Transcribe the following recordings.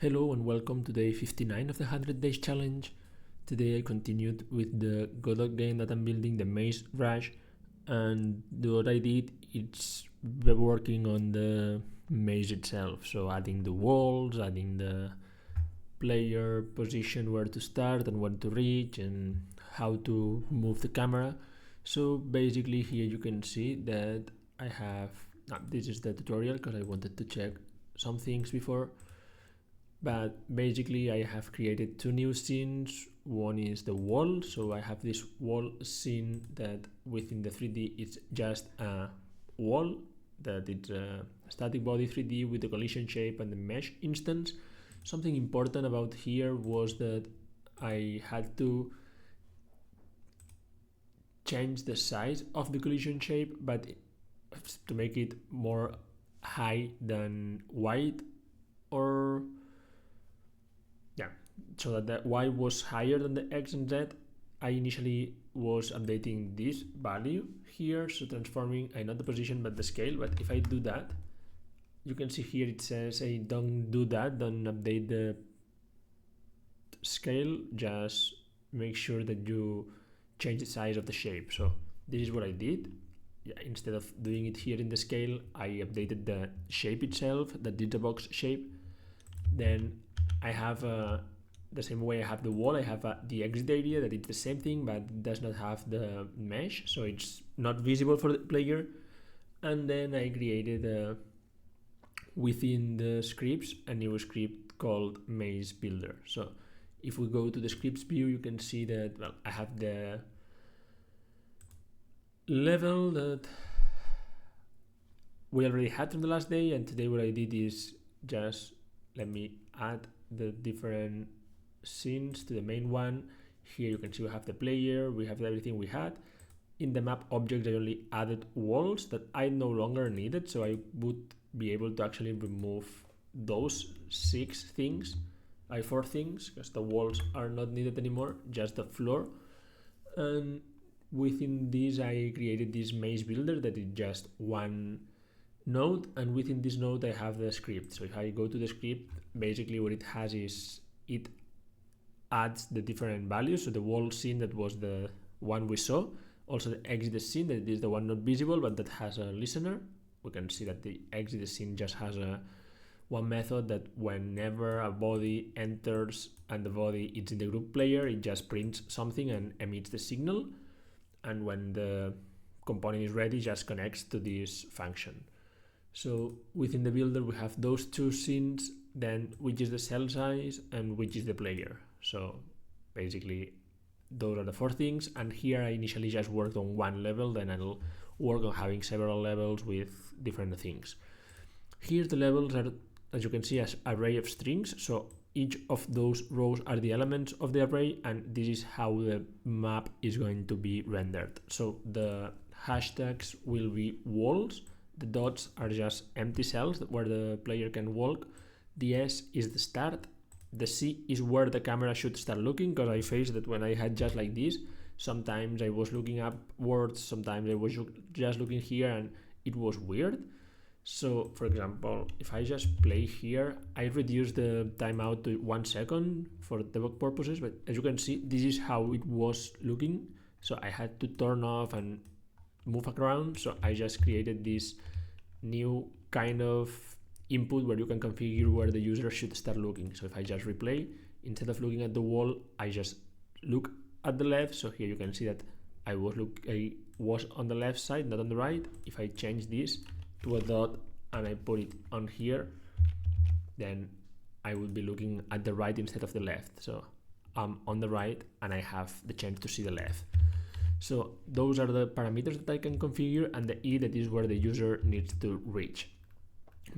Hello and welcome to day 59 of the 100 Days Challenge. Today I continued with the Godot game that I'm building, the Maze Rush, and what I did is working on the maze itself, so adding the walls, adding the player position where to start and when to reach and how to move the camera. So basically here you can see that I have, this is the tutorial because I wanted to check some things before. But basically I have created two new scenes. One is the wall, so I have this wall scene that within the 3D it's just a wall, that it's a static body 3D with the collision shape and the mesh instance. Something important about here was that I had to change the size of the collision shape, but to make it more high than wide, or so that the y was higher than the x and z. I initially was updating this value here, so transforming not the position but the scale. But if I do that, you can see here it says, hey, don't do that, don't update the scale, just make sure that you change the size of the shape. So this is what I did. Instead of doing it here in the scale, I updated the shape itself, the data box shape. Then I have the same way I have the wall, I have the exit area that it's the same thing but does not have the mesh, so it's not visible for the player. And then I created within the scripts a new script called Maze Builder. So if we go to the scripts view, you can see that, well, I have the level that we already had from the last day, and today what I did is just let me add the different scenes to the main one. Here you can see we have the player, we have everything we had. In the map object I only added walls that I no longer needed, so I would be able to actually remove those four things, because the walls are not needed anymore, just the floor. And within this I created this maze builder that is just one node, and within this node I have the script. So if I go to the script, basically what it has is it adds the different values. So the wall scene, that was the one we saw, also the exit scene, that is the one not visible but that has a listener. We can see that the exit scene just has one method that whenever a body enters and the body is in the group player, it just prints something and emits the signal, and when the component is ready, just connects to this function. So within the builder we have those two scenes, then which is the cell size and which is the player. So basically those are the four things, and here I initially just worked on one level, then I'll work on having several levels with different things. Here the levels are, as you can see, as array of strings, so each of those rows are the elements of the array, and this is how the map is going to be rendered. So the hashtags will be walls, the dots are just empty cells where the player can walk, the S is the start, the C is where the camera should start looking, because I faced that when I had just like this, sometimes I was looking upwards, sometimes I was just looking here, and it was weird. So for example, if I just play here, I reduce the timeout to 1 second for debug purposes, but as you can see, this is how it was looking. So I had to turn off and move around, so I just created this new kind of input where you can configure where the user should start looking. So if I just replay, instead of looking at the wall, I just look at the left. So here you can see that I was on the left side, not on the right. If I change this to a dot and I put it on here, then I will be looking at the right instead of the left. So I'm on the right and I have the chance to see the left. So those are the parameters that I can configure, and the E, that is where the user needs to reach.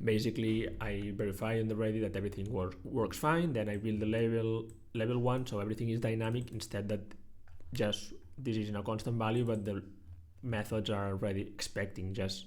Basically I verify on the ready that everything works fine, then I build the level 1, so everything is dynamic, instead that just this is in a constant value, but the methods are already expecting just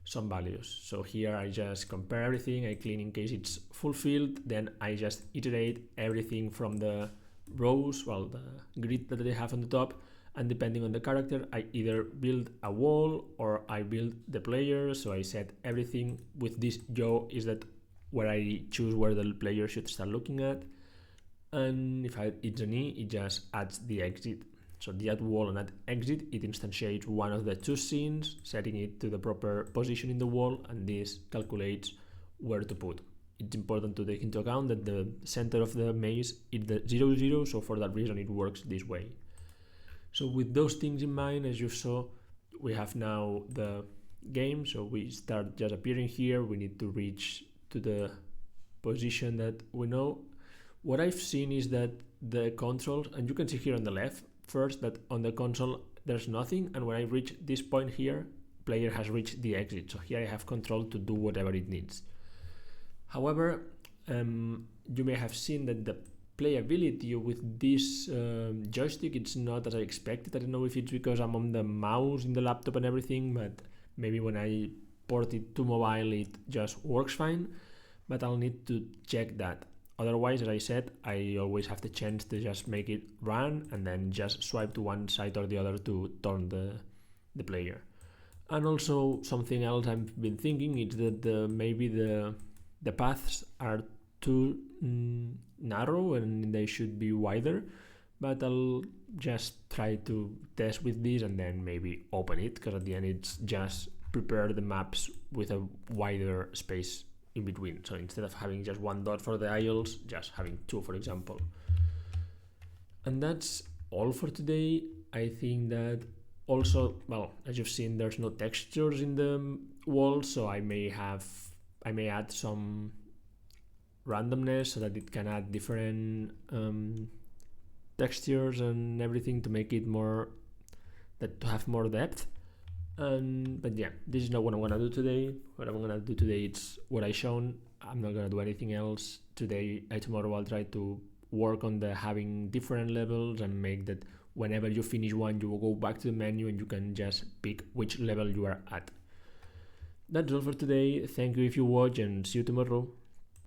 some values. So here I just compare everything, I clean in case it's fulfilled, then I just iterate everything from the rows, well, the grid that they have on the top, and depending on the character, I either build a wall or I build the player. So I set everything with this yaw is that where I choose where the player should start looking at. And if it's an E, it just adds the exit. So the add wall and add exit, it instantiates one of the two scenes, setting it to the proper position in the wall, and this calculates where to put. It's important to take into account that the center of the maze is the 0, 0, so for that reason it works this way. So with those things in mind, as you saw, we have now the game. So we start just appearing here. We need to reach to the position that we know. What I've seen is that the controls, and you can see here on the left, first that on the console there's nothing, and when I reach this point here, player has reached the exit. So here I have control to do whatever it needs. However, you may have seen that the playability with this joystick, it's not as I expected. I don't know if it's because I'm on the mouse in the laptop and everything, but maybe when I port it to mobile it just works fine, but I'll need to check that. Otherwise, as I said, I always have the chance to just make it run and then just swipe to one side or the other to turn the player. And also something else I've been thinking is that maybe the paths are too narrow and they should be wider, but I'll just try to test with this and then maybe open it, because at the end it's just prepare the maps with a wider space in between. So instead of having just one dot for the aisles, just having two, for example. And that's all for today. I think that also, well, as you've seen, there's no textures in the walls, so I may add some randomness so that it can add different textures and everything to make it more, to have more depth. But yeah, this is not what I'm gonna do today. What I'm gonna do today, it's what I shown. I'm not gonna do anything else today. Tomorrow I'll try to work on the having different levels and make that whenever you finish one, you will go back to the menu and you can just pick which level you are at. That's all for today. Thank you if you watch, and see you tomorrow.